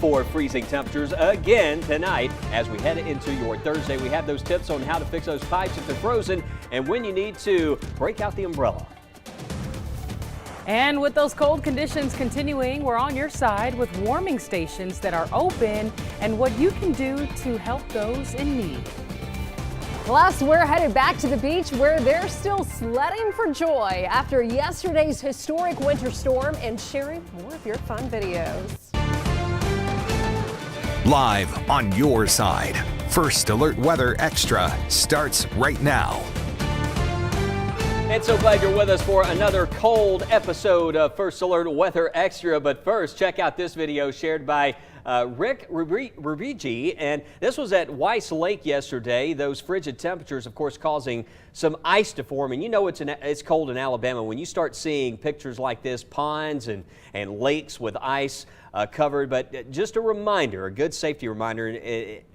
for freezing temperatures again tonight as we head into your Thursday. We have those tips on how to fix those pipes if they're frozen and when you need to break out the umbrella. And with those cold conditions continuing, we're on your side with warming stations that are open and what you can do to help those in need. Plus, we're headed back to the beach where they're still sledding for joy after yesterday's historic winter storm and sharing more of your fun videos. Live on your side, First Alert Weather Extra starts right now. And so glad you're with us for another cold episode of First Alert Weather Extra. But first, check out this video shared by Rick Rubigi, and this was at Weiss Lake yesterday. Those frigid temperatures, of course, causing some ice to form. And you know it's cold in Alabama when you start seeing pictures like this, ponds and lakes with ice covered. But just a reminder, a good safety reminder,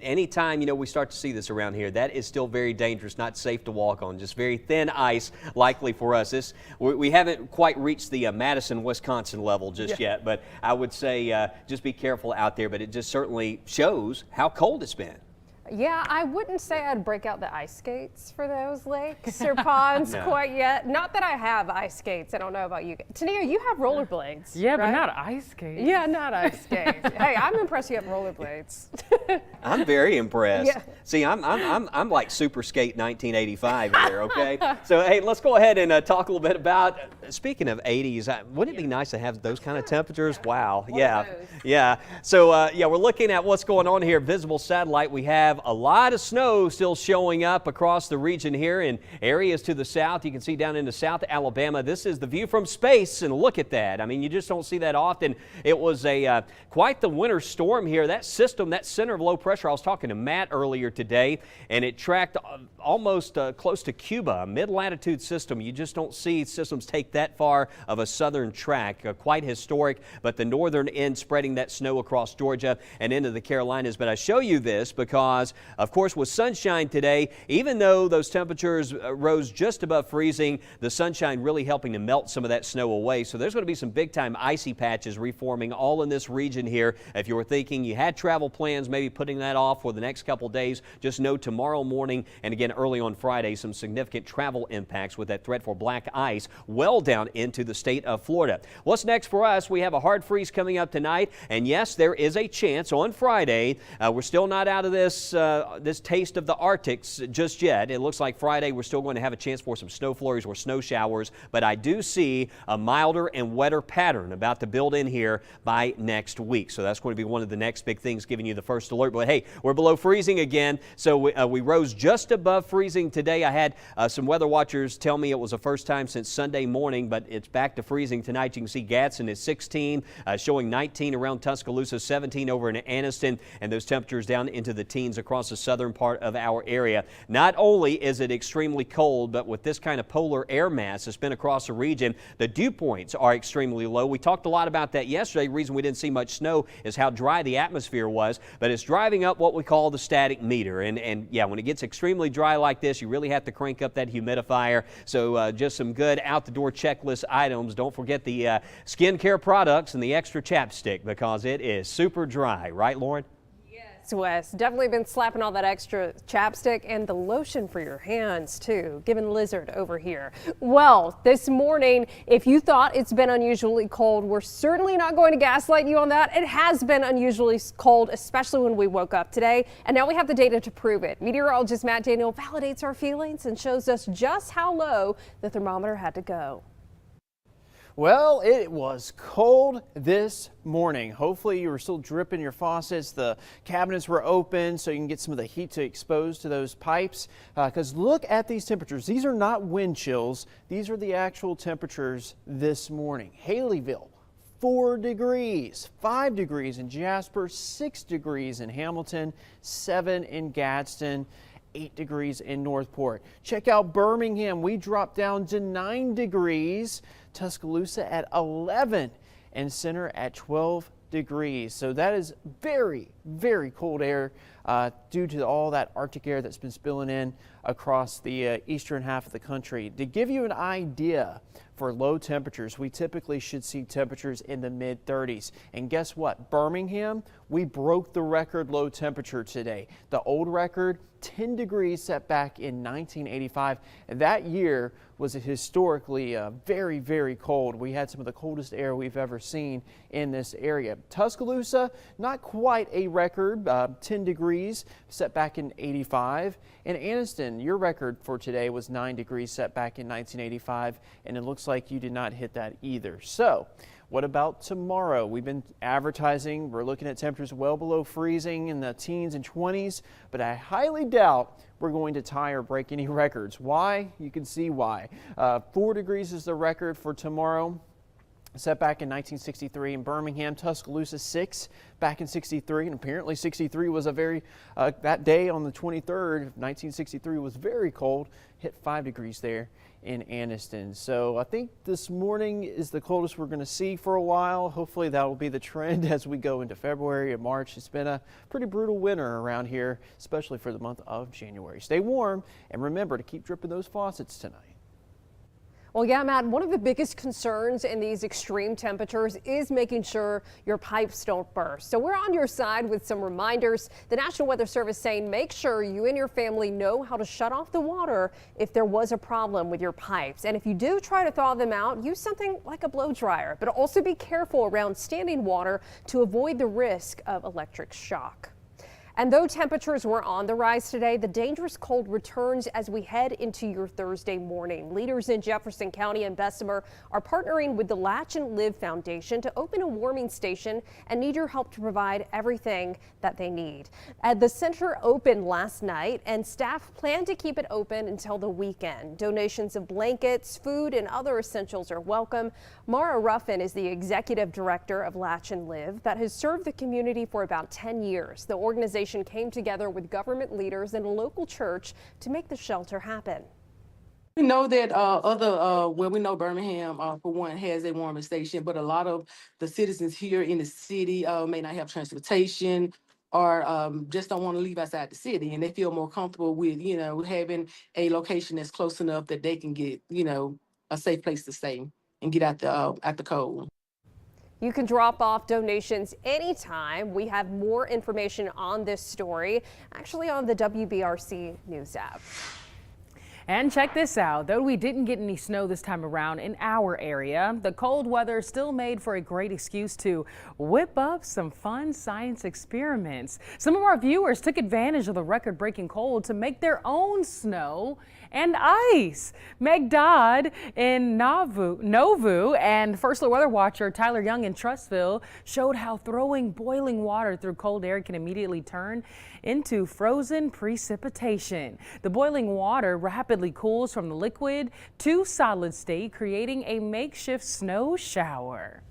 anytime we start to see this around here, that is still very dangerous, not safe to walk on, just very thin ice likely for us. We haven't quite reached the Madison, Wisconsin level just yet, but I would say just be careful out there, but it just certainly shows how cold it's been. Yeah, I wouldn't say I'd break out the ice skates for those lakes or ponds quite yet. Not that I have ice skates. I don't know about you. Tania, you have rollerblades. Yeah, right? but not ice skates. Yeah, not ice skates. Hey, I'm impressed you have rollerblades. I'm very impressed. Yeah. See, I'm like Super Skate 1985 here, okay? So, hey, let's go ahead and talk a little bit about, speaking of 80s, wouldn't it be nice to have those kind of temperatures? Wow. Yeah. So, we're looking at what's going on here. Visible satellite, we have a lot of snow still showing up across the region here in areas to the south. You can see down into South Alabama. This is the view from space, and look at that. I mean, you just don't see that often. It was quite the winter storm here. That system, that center of low pressure, I was talking to Matt earlier today, and it tracked almost close to Cuba, a mid-latitude system. You just don't see systems take that far of a southern track. Quite historic, but the northern end spreading that snow across Georgia and into the Carolinas. But I show you this because, of course, with sunshine today, even though those temperatures rose just above freezing, the sunshine really helping to melt some of that snow away. So there's going to be some big-time icy patches reforming all in this region here. If you were thinking you had travel plans, maybe putting that off for the next couple days, just know tomorrow morning and again early on Friday, some significant travel impacts with that threat for black ice well down into the state of Florida. What's next for us? We have a hard freeze coming up tonight, and yes, there is a chance on Friday. We're still not out of this taste of the Arctics just yet. It looks like Friday we're still going to have a chance for some snow flurries or snow showers, but I do see a milder and wetter pattern about to build in here by next week. So that's going to be one of the next big things giving you the first alert. But hey, we're below freezing again. So we rose just above freezing today. I had some weather watchers tell me it was the first time since Sunday morning, but it's back to freezing tonight. You can see Gadsden is 16, showing 19 around Tuscaloosa, 17 over in Anniston, and those temperatures down into the teens across the southern part of our area. Not only is it extremely cold, but with this kind of polar air mass that's been across the region, the dew points are extremely low. We talked a lot about that yesterday. The reason we didn't see much snow is how dry the atmosphere was, but it's driving up what we call the static meter. And yeah, when it gets extremely dry like this, you really have to crank up that humidifier. So just some good out-the-door checklist items. Don't forget the skincare products and the extra chapstick because it is super dry. Right, Lauren? Wes, definitely been slapping all that extra chapstick and the lotion for your hands too, giving Lizard over here. Well, this morning, if you thought it's been unusually cold, we're certainly not going to gaslight you on that. It has been unusually cold, especially when we woke up today, and now we have the data to prove it. Meteorologist Matt Daniel validates our feelings and shows us just how low the thermometer had to go. Well, it was cold this morning. Hopefully you were still dripping your faucets. The cabinets were open so you can get some of the heat to expose to those pipes. Because look at these temperatures. These are not wind chills. These are the actual temperatures this morning. Haleyville, 4 degrees, 5 degrees in Jasper, 6 degrees in Hamilton, 7 in Gadsden, 8 degrees in Northport. Check out Birmingham. We dropped down to 9 degrees. Tuscaloosa at 11 and Center at 12 degrees. So that is very, very cold air due to all that Arctic air that's been spilling in across the eastern half of the country. To give you an idea for low temperatures, we typically should see temperatures in the mid 30s. And guess what? Birmingham, we broke the record low temperature today. The old record, 10 degrees, set back in 1985. That year was historically very, very cold. We had some of the coldest air we've ever seen in this area. Tuscaloosa, not quite a record, 10 degrees, set back in 85. And Anniston, your record for today was 9 degrees, set back in 1985, and it looks like you did not hit that either. So what about tomorrow? We've been advertising, we're looking at temperatures well below freezing in the teens and 20s, but I highly doubt we're going to tie or break any records. Why? You can see why. 4 degrees is the record for tomorrow, set back in 1963 in Birmingham. Tuscaloosa 6 back in 63, and apparently 63 was a very, that day on the 23rd of 1963 was very cold, hit 5 degrees there in Anniston. So I think this morning is the coldest we're going to see for a while. Hopefully that will be the trend as we go into February and March. It's been a pretty brutal winter around here, especially for the month of January. Stay warm and remember to keep dripping those faucets tonight. Well, yeah, Matt, one of the biggest concerns in these extreme temperatures is making sure your pipes don't burst. So we're on your side with some reminders. The National Weather Service saying make sure you and your family know how to shut off the water if there was a problem with your pipes. And if you do try to thaw them out, use something like a blow dryer, but also be careful around standing water to avoid the risk of electric shock. And though temperatures were on the rise today, the dangerous cold returns as we head into your Thursday morning. Leaders in Jefferson County and Bessemer are partnering with the Latch and Live Foundation to open a warming station and need your help to provide everything that they need. The center opened last night and staff plan to keep it open until the weekend. Donations of blankets, food, and other essentials are welcome. Mara Ruffin is the executive director of Latch and Live that has served the community for about 10 years. The organization came together with government leaders and a local church to make the shelter happen. We know that we know Birmingham, for one, has a warming station, but a lot of the citizens here in the city may not have transportation or just don't want to leave outside the city, and they feel more comfortable with, having a location that's close enough that they can get, a safe place to stay and get out the cold. You can drop off donations anytime. We have more information on this story, actually on the WBRC News app. And check this out. Though we didn't get any snow this time around in our area, the cold weather still made for a great excuse to whip up some fun science experiments. Some of our viewers took advantage of the record-breaking cold to make their own snow and ice. Meg Dodd in Nauvoo and First Alert Weather Watcher Tyler Young in Trussville showed how throwing boiling water through cold air can immediately turn into frozen precipitation. The boiling water rapidly cools from the liquid to solid state, creating a makeshift snow shower.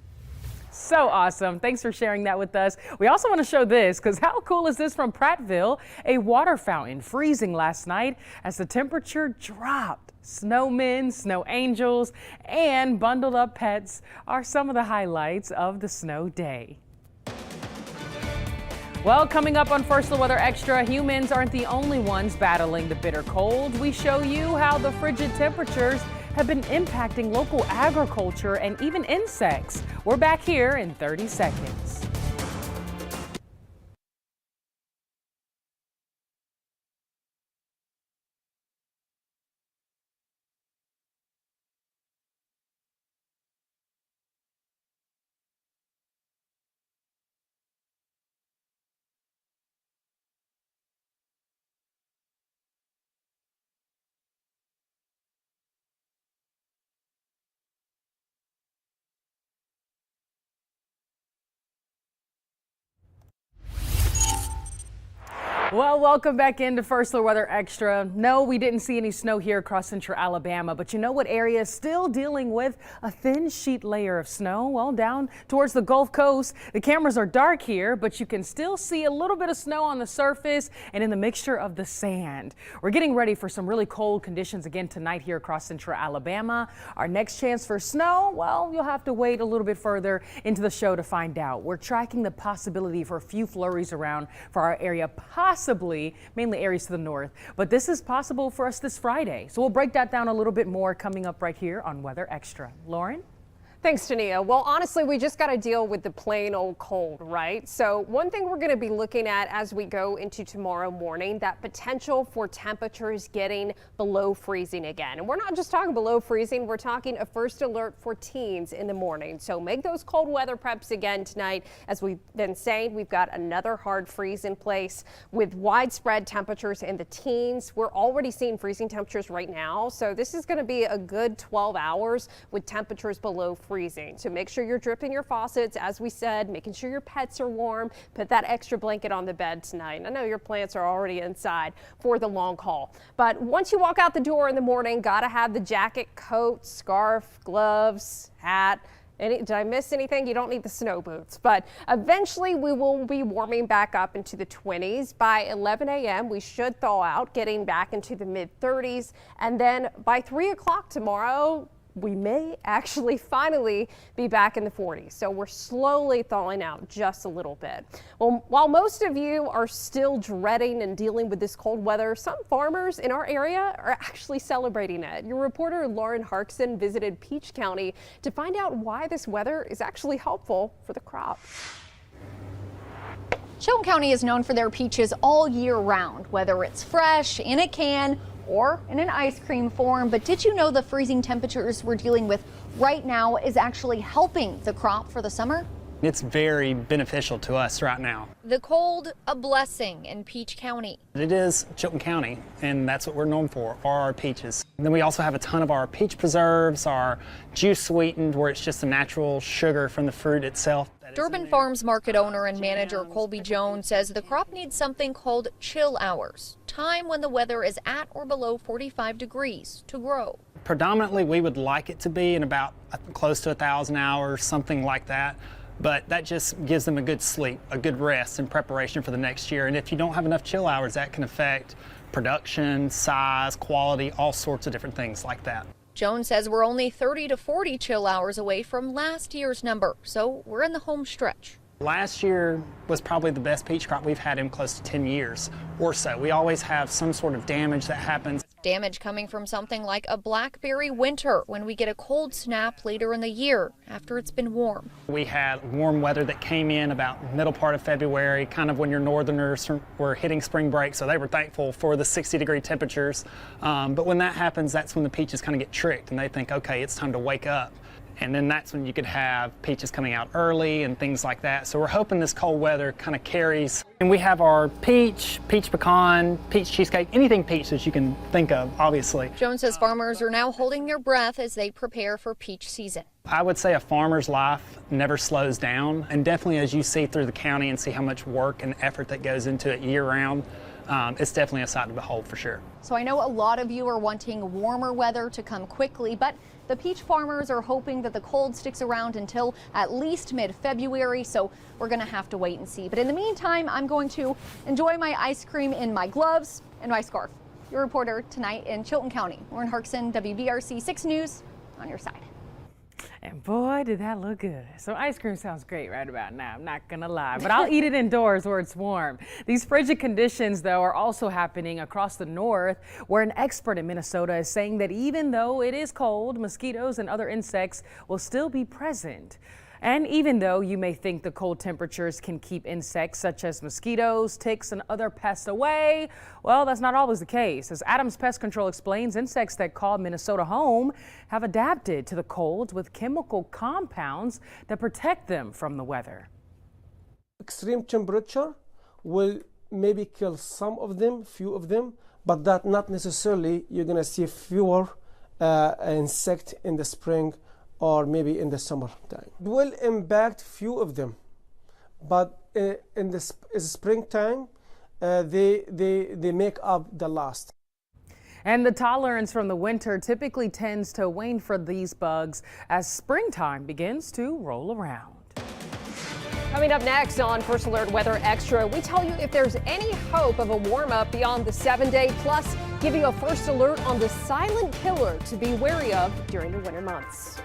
So awesome. Thanks for sharing that with us. We also want to show this because how cool is this from Prattville? A water fountain freezing last night as the temperature dropped. Snowmen, snow angels, and bundled up pets are some of the highlights of the snow day. Well, coming up on First Alert Weather Extra, humans aren't the only ones battling the bitter cold. We show you how the frigid temperatures have been impacting local agriculture and even insects. We're back here in 30 seconds. Well, welcome back into First Alert Weather Extra. No, we didn't see any snow here across central Alabama, but you know what area is still dealing with a thin sheet layer of snow? Well, down towards the Gulf Coast. The cameras are dark here, but you can still see a little bit of snow on the surface and in the mixture of the sand. We're getting ready for some really cold conditions again tonight here across central Alabama. Our next chance for snow, well, you'll have to wait a little bit further into the show to find out. We're tracking the possibility for a few flurries around for our area, possibly possibly mainly areas to the north. But this is possible for us this Friday. So we'll break that down a little bit more coming up right here on Weather Extra. Lauren? Thanks, Tania. Well, honestly, we just got to deal with the plain old cold, right? So one thing we're going to be looking at as we go into tomorrow morning, that potential for temperatures getting below freezing again. And we're not just talking below freezing, we're talking a first alert for teens in the morning. So make those cold weather preps again tonight. As we've been saying, we've got another hard freeze in place with widespread temperatures in the teens. We're already seeing freezing temperatures right now. So this is going to be a good 12 hours with temperatures below freezing. So make sure you're dripping your faucets, as we said, making sure your pets are warm. Put that extra blanket on the bed tonight. I know your plants are already inside for the long haul. But once you walk out the door in the morning, gotta have the jacket, coat, scarf, gloves, hat. Did I miss anything? You don't need the snow boots, but eventually we will be warming back up into the 20s. By 11 a.m. we should thaw out, getting back into the mid 30s. And then by 3 o'clock tomorrow, we may actually finally be back in the 40s. So we're slowly thawing out just a little bit. Well, while most of you are still dreading and dealing with this cold weather, some farmers in our area are actually celebrating it. Your reporter Lauren Harkson visited Peach County to find out why this weather is actually helpful for the crop. Chilton County is known for their peaches all year round, whether it's fresh, in a can, or in an ice cream form. But did you know the freezing temperatures we're dealing with right now is actually helping the crop for the summer? It's very beneficial to us right now. The cold, a blessing in Peach County. It is Chilton County, and that's what we're known for our peaches. And then we also have a ton of our peach preserves, our juice sweetened, where it's just the natural sugar from the fruit itself. Durbin Farms market owner and manager Colby Jones says the crop needs something called chill hours, time when the weather is at or below 45 degrees to grow. Predominantly, we would like it to be in about close to 1,000 hours, something like that. But that just gives them a good sleep, a good rest in preparation for the next year. And if you don't have enough chill hours, that can affect production, size, quality, all sorts of different things like that. Jones says we're only 30 to 40 chill hours away from last year's number, so we're in the home stretch. Last year was probably the best peach crop we've had in close to 10 years or so. We always have some sort of damage that happens. Damage coming from something like a blackberry winter when we get a cold snap later in the year after it's been warm. We had warm weather that came in about middle part of February, kind of when your northerners were hitting spring break, so they were thankful for the 60-degree temperatures. But when that happens, that's when the peaches kind of get tricked and they think, okay, it's time to wake up. And then that's when you could have peaches coming out early and things like that. So we're hoping this cold weather kind of carries. And we have our peach pecan, peach cheesecake, anything peach that you can think of, obviously. Jones says farmers are now holding their breath as they prepare for peach season. I would say a farmer's life never slows down. And definitely as you see through the county and see how much work and effort that goes into it year round, it's definitely a sight to behold for sure. So I know a lot of you are wanting warmer weather to come quickly, but the peach farmers are hoping that the cold sticks around until at least mid-February, so we're going to have to wait and see. But in the meantime, I'm going to enjoy my ice cream in my gloves and my scarf. Your reporter tonight in Chilton County, Lauren Harkson, WBRC 6 News, on your side. And boy, did that look good. So ice cream sounds great right about now, I'm not gonna lie, but I'll eat it indoors where it's warm. These frigid conditions, though, are also happening across the north, where an expert in Minnesota is saying that even though it is cold, mosquitoes and other insects will still be present. And even though you may think the cold temperatures can keep insects such as mosquitoes, ticks, and other pests away, well, that's not always the case. As Adams Pest Control explains, insects that call Minnesota home have adapted to the cold with chemical compounds that protect them from the weather. Extreme temperature will maybe kill some of them, few of them, but that not necessarily you're going to see fewer insects in the spring or maybe in the summertime. It will impact few of them, but in the springtime, they make up the last. And the tolerance from the winter typically tends to wane for these bugs as springtime begins to roll around. Coming up next on First Alert Weather Extra, we tell you if there's any hope of a warm up beyond the 7-day, plus give you a first alert on the silent killer to be wary of during the winter months.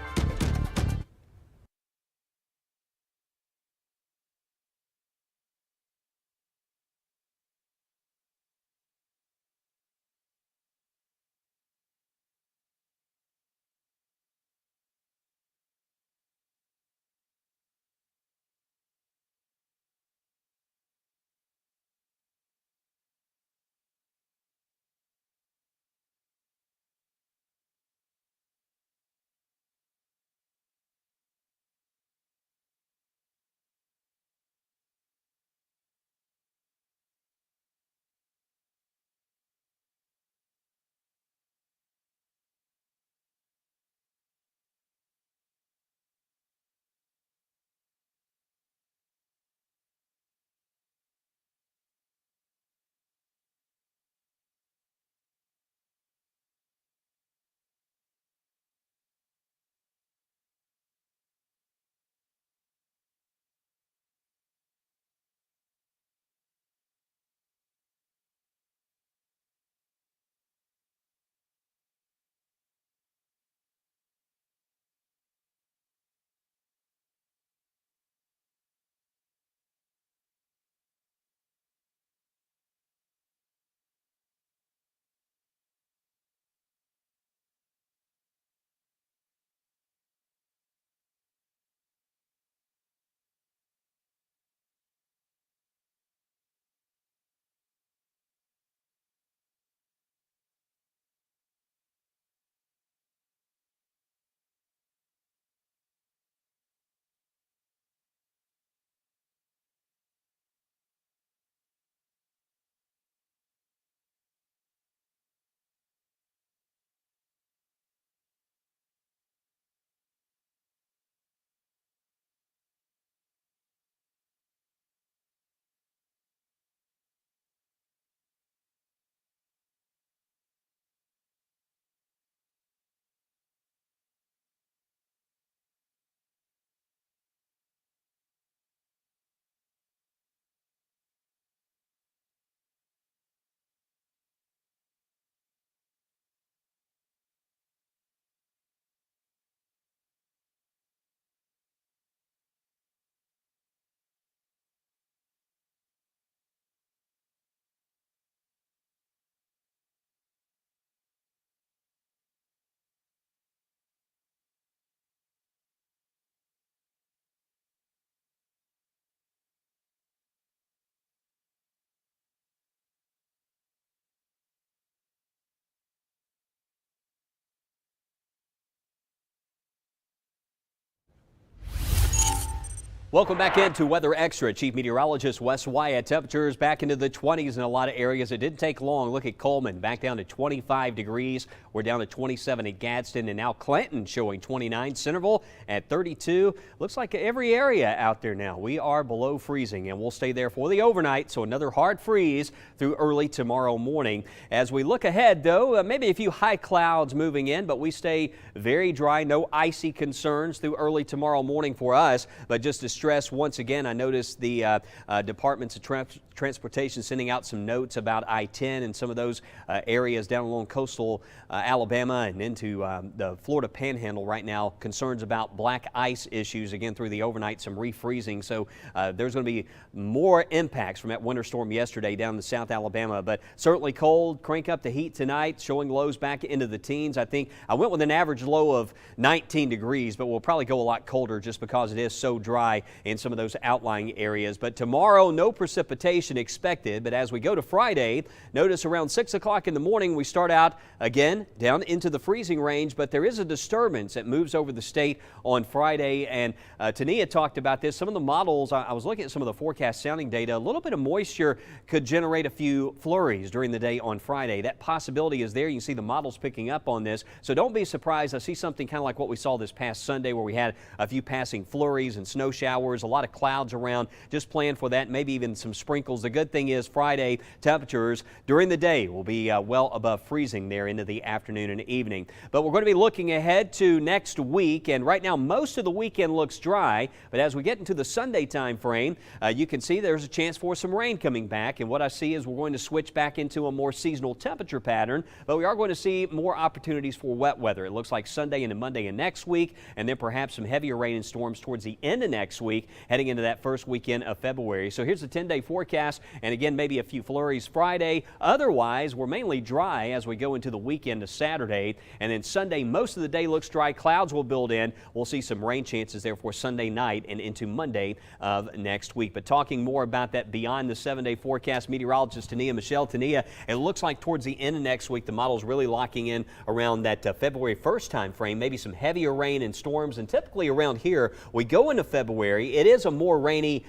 Welcome back into Weather Extra. Chief Meteorologist Wes Wyatt. Temperatures back into the 20s in a lot of areas. It didn't take long. Look at Coleman, back down to 25 degrees. We're down to 27 at Gadsden, and now Clinton showing 29. Centerville at 32. Looks like every area out there now, we are below freezing, and we'll stay there for the overnight. So another hard freeze through early tomorrow morning. As we look ahead, though, maybe a few high clouds moving in, but we stay very dry. No icy concerns through early tomorrow morning for us, but just to stress once again, I noticed the departments of transportation sending out some notes about I-10 and some of those areas down along coastal Alabama and into the Florida Panhandle right now. Concerns about black ice issues again through the overnight, some refreezing. So there's going to be more impacts from that winter storm yesterday down to South Alabama, but certainly cold. Crank up the heat tonight, showing lows back into the teens. I think I went with an average low of 19 degrees, but we'll probably go a lot colder just because it is so dry in some of those outlying areas. But tomorrow, no precipitation expected. But as we go to Friday, notice around 6 o'clock in the morning, we start out again down into the freezing range, but there is a disturbance that moves over the state on Friday. And Tania talked about this. Some of the models, I was looking at some of the forecast sounding data, a little bit of moisture could generate a few flurries during the day on Friday. That possibility is there. You can see the models picking up on this. So don't be surprised. I see something kind of like what we saw this past Sunday where we had a few passing flurries and snow showers, a lot of clouds around. Just plan for that, maybe even some sprinkles. The good thing is Friday temperatures during the day will be well above freezing there into the afternoon and evening. But we're going to be looking ahead to next week, and right now most of the weekend looks dry, but as we get into the Sunday time frame, you can see there's a chance for some rain coming back, and what I see is we're going to switch back into a more seasonal temperature pattern, but we are going to see more opportunities for wet weather. It looks like Sunday into Monday and next week, and then perhaps some heavier rain and storms towards the end of next week, heading into that first weekend of February. So here's the 10-day forecast, and again, maybe a few flurries Friday. Otherwise, we're mainly dry as we go into the weekend to Saturday, and then Sunday, most of the day looks dry. Clouds will build in. We'll see some rain chances there for Sunday night and into Monday of next week. But talking more about that beyond the 7-day forecast, meteorologist Tania Michelle. Tania, it looks like towards the end of next week, the model's really locking in around that February 1st time frame, maybe some heavier rain and storms, and typically around here, we go into February. It is a more rainy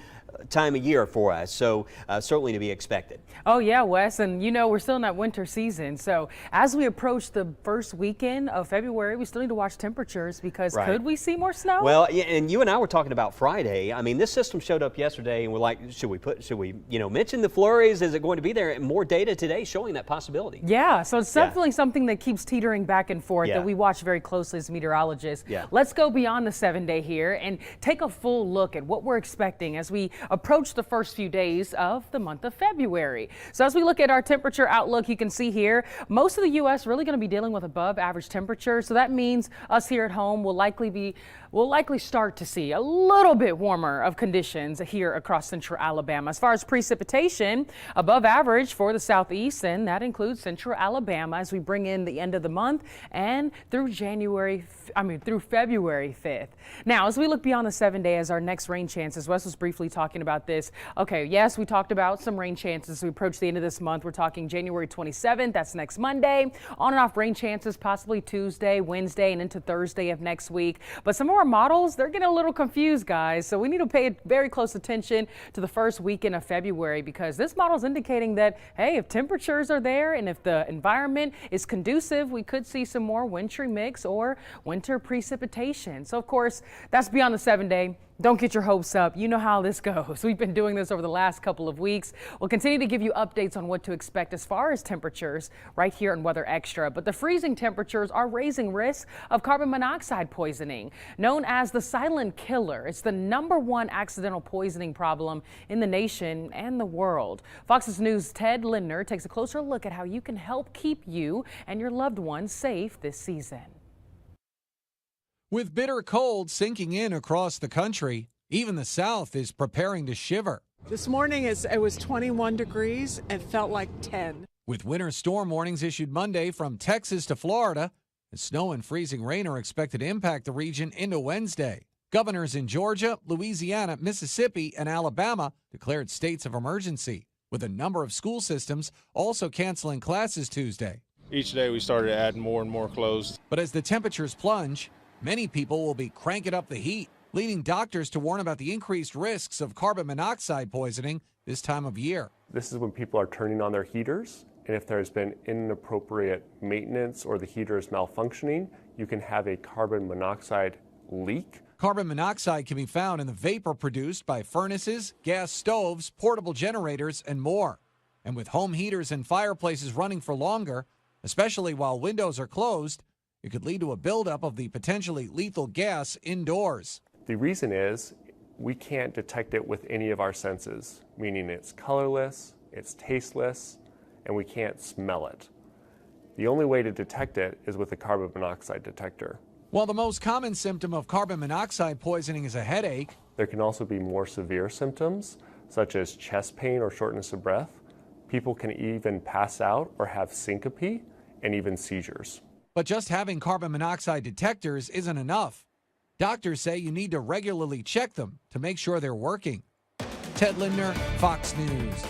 time of year for us, so certainly to be expected. Oh yeah, Wes, and you know we're still in that winter season, so as we approach the first weekend of February, we still need to watch temperatures because could we see more snow? Well, yeah, and you and I were talking about Friday. I mean, this system showed up yesterday, and we're like, should we mention the flurries? Is it going to be there? And more data today showing that possibility. Yeah, so it's definitely something that keeps teetering back and forth that we watch very closely as meteorologists. Let's go beyond the 7-day here and take a full look at what we're expecting as we approach the first few days of the month of February. So as we look at our temperature outlook, you can see here, most of the U.S. really going to be dealing with above average temperatures. So that means us here at home will likely start to see a little bit warmer of conditions here across central Alabama. As far as precipitation, above average for the southeast, and that includes central Alabama as we bring in the end of the month and through February 5th. Now, as we look beyond the 7-day as our next rain chances, Wes was briefly talking about this. Okay, yes, we talked about some rain chances as we approach the end of this month. We're talking January 27th, that's next Monday. On and off rain chances, possibly Tuesday, Wednesday, and into Thursday of next week. But some of our models, they're getting a little confused, guys. So we need to pay very close attention to the first weekend of February because this model is indicating that, hey, if temperatures are there and if the environment is conducive, we could see some more wintry mix or winter precipitation. So, of course, that's beyond the 7-day. Don't get your hopes up. You know how this goes. We've been doing this over the last couple of weeks. We'll continue to give you updates on what to expect as far as temperatures right here in Weather Extra. But the freezing temperatures are raising risk of carbon monoxide poisoning, known as the silent killer. It's the #1 accidental poisoning problem in the nation and the world. Fox News' Ted Lindner takes a closer look at how you can help keep you and your loved ones safe this season. With bitter cold sinking in across the country, even the South is preparing to shiver. This morning it was 21 degrees and felt like 10. With winter storm warnings issued Monday from Texas to Florida, the snow and freezing rain are expected to impact the region into Wednesday. Governors in Georgia, Louisiana, Mississippi, and Alabama declared states of emergency, with a number of school systems also canceling classes Tuesday. Each day we started adding more and more clothes. But as the temperatures plunge, many people will be cranking up the heat. leading doctors to warn about the increased risks of carbon monoxide poisoning this time of year. This is when people are turning on their heaters, and if there's been inappropriate maintenance or the heater is malfunctioning, you can have a carbon monoxide leak. Carbon monoxide can be found in the vapor produced by furnaces, gas stoves, portable generators, and more. And with home heaters and fireplaces running for longer, especially while windows are closed, it could lead to a buildup of the potentially lethal gas indoors. The reason is we can't detect it with any of our senses, meaning it's colorless, it's tasteless, and we can't smell it. The only way to detect it is with a carbon monoxide detector. While the most common symptom of carbon monoxide poisoning is a headache, there can also be more severe symptoms, such as chest pain or shortness of breath. People can even pass out or have syncope and even seizures. But just having carbon monoxide detectors isn't enough. Doctors say you need to regularly check them to make sure they're working. Ted Lindner, Fox News.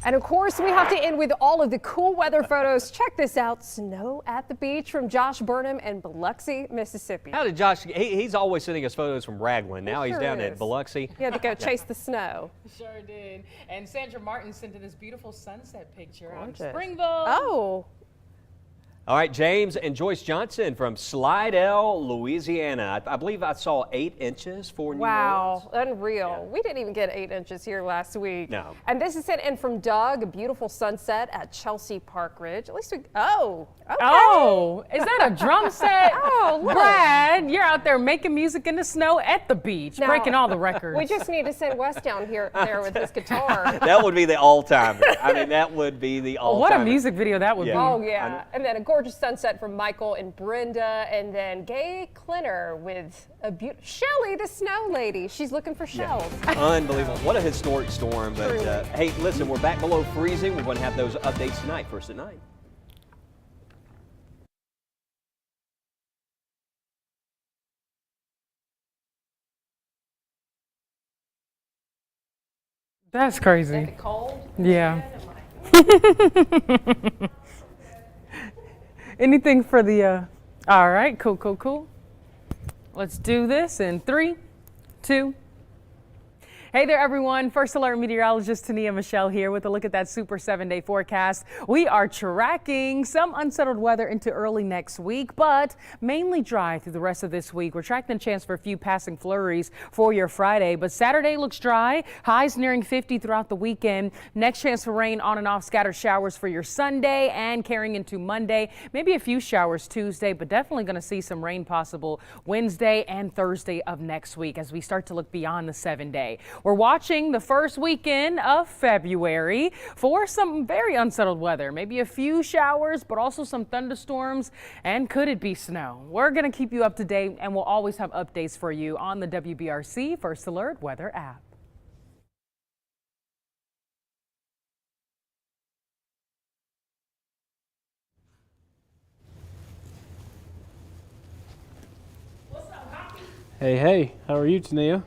And of course, we have to end with all of the cool weather photos. Check this out. Snow at the beach from Josh Burnham in Biloxi, Mississippi. How did Josh, he's always sending us photos from Raglan. Now he's down at Biloxi. He had to go chase the snow. Sure did. And Sandra Martin sent in this beautiful sunset picture on Gorgeous. Springville. Oh. All right, James and Joyce Johnson from Slidell, Louisiana. I believe I saw 8 inches for New Orleans. Wow, unreal. We didn't even get 8 inches here last week. No. And this is sent in from Doug, a beautiful sunset at Chelsea Park Ridge. At least we, oh, okay. Oh, is that a drum set? Oh, look. Brad, you're out there making music in the snow at the beach, Now, breaking all the records. We just need to send Wes down there with his guitar. That would be the all-timer. I mean, that would be the all-timer. What a music video that would be. Oh, yeah. And then, of course, gorgeous sunset from Michael and Brenda, and then Gay Clinner with a beautiful Shelly, the snow lady. She's looking for shells. Unbelievable. What a historic storm. But Truly. hey, listen, we're back below freezing. We're going to have those updates tonight, first at 9. That's crazy. Cold. Yeah. Anything for the, all right, cool. Let's do this in 3, 2. Hey there, everyone. First Alert meteorologist Tania Michelle here with a look at that super 7-day forecast. We are tracking some unsettled weather into early next week, but mainly dry through the rest of this week. We're tracking a chance for a few passing flurries for your Friday, but Saturday looks dry. Highs nearing 50 throughout the weekend. Next chance for rain on and off scattered showers for your Sunday and carrying into Monday. Maybe a few showers Tuesday, but definitely going to see some rain possible Wednesday and Thursday of next week as we start to look beyond the 7-day. We're watching the first weekend of February for some very unsettled weather. Maybe a few showers, but also some thunderstorms. And could it be snow? We're going to keep you up to date, and we'll always have updates for you on the WBRC First Alert Weather app. Hey, how are you, Tania?